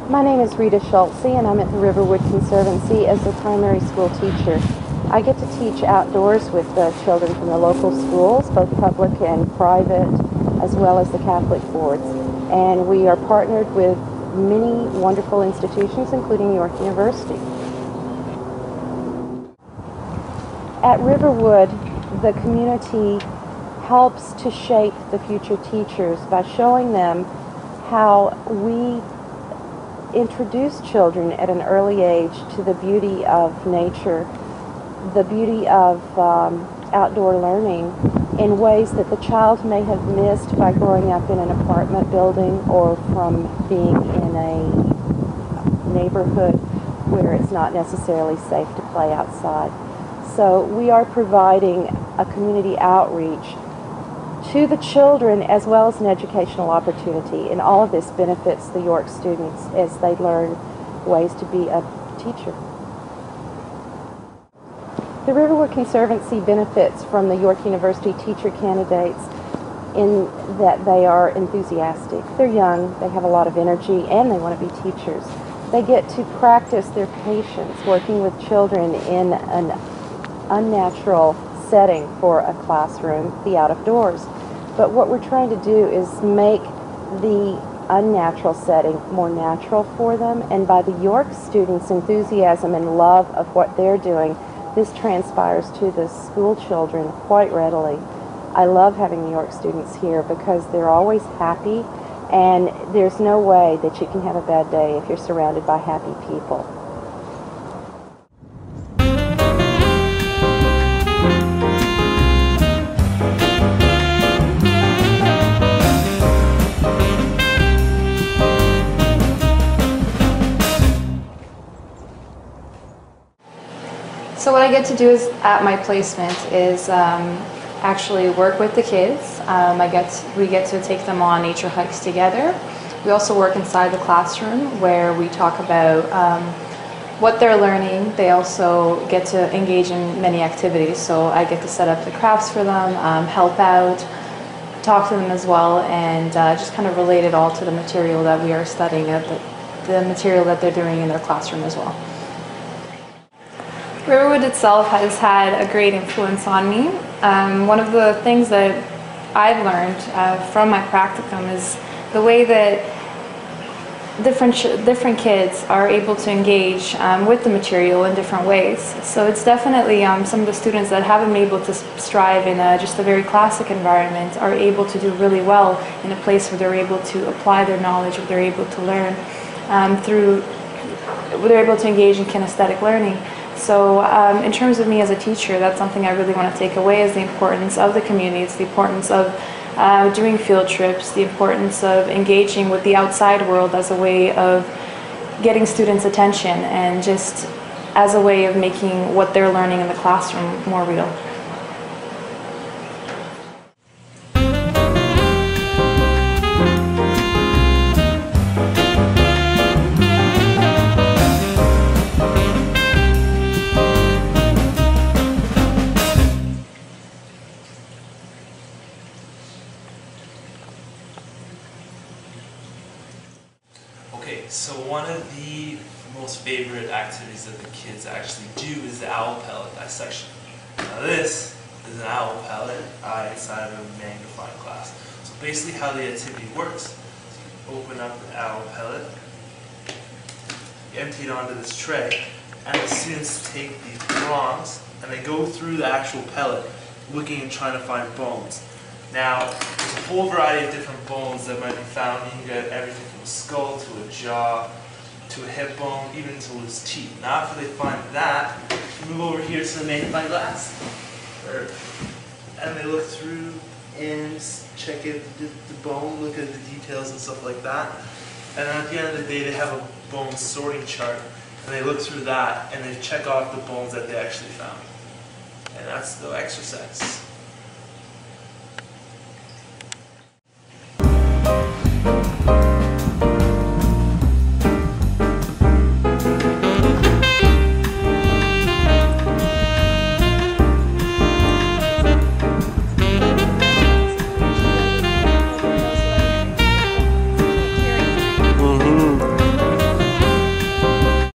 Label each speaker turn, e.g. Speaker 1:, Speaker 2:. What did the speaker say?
Speaker 1: My name is Rita Schultze, and I'm at the Riverwood Conservancy as a primary school teacher. I get to teach outdoors with the children from the local schools, both public and private, as well as the Catholic boards. And we are partnered with many wonderful institutions, including York University. At Riverwood, the community helps to shape the future teachers by showing them how we introduce children at an early age to the beauty of nature, the beauty of outdoor learning in ways that the child may have missed by growing up in an apartment building or from being in a neighborhood where it's not necessarily safe to play outside. So we are providing a community outreach to the children as well as an educational opportunity, and all of this benefits the York students as they learn ways to be a teacher. The Riverwood Conservancy benefits from the York University teacher candidates in that they are enthusiastic. They're young, they have a lot of energy, and they want to be teachers. They get to practice their patience working with children in an unnatural setting for a classroom, the out of doors. But what we're trying to do is make the unnatural setting more natural for them, and by the York students' enthusiasm and love of what they're doing, this transpires to the school children quite readily. I love having New York students here because they're always happy, and there's no way that you can have a bad day if you're surrounded by happy people.
Speaker 2: So what I get to do is, at my placement is actually work with the kids. We get to take them on nature hikes together. We also work inside the classroom where we talk about what they're learning. They also get to engage in many activities. So I get to set up the crafts for them, help out, talk to them as well, and just kind of relate it all to the material that we are studying, the material that they're doing in their classroom as well. Riverwood itself has had a great influence on me. One of the things that I've learned from my practicum is the way that different kids are able to engage with the material in different ways. So it's definitely some of the students that haven't been able to strive in just a very classic environment are able to do really well in a place where they're able to apply their knowledge, where they're able to learn they're able to engage in kinesthetic learning. So in terms of me as a teacher, that's something I really want to take away, is the importance of the community. It's the importance of doing field trips, the importance of engaging with the outside world as a way of getting students' attention and just as a way of making what they're learning in the classroom more real.
Speaker 3: Okay, so one of the most favorite activities that the kids actually do is the owl pellet dissection. Now this is an owl pellet inside of a magnifying glass. So basically how the activity works, so you open up the owl pellet, you empty it onto this tray, and the students take these prongs and they go through the actual pellet looking and trying to find bones. Now, there's a whole variety of different bones that might be found. You can get everything from a skull to a jaw to a hip bone, even to loose teeth. Now, after they find that, you move over here to the magnifying glass, and they look through and check out the bone, look at the details and stuff like that. And then at the end of the day, they have a bone sorting chart, and they look through that and they check off the bones that they actually found. And that's the exercise.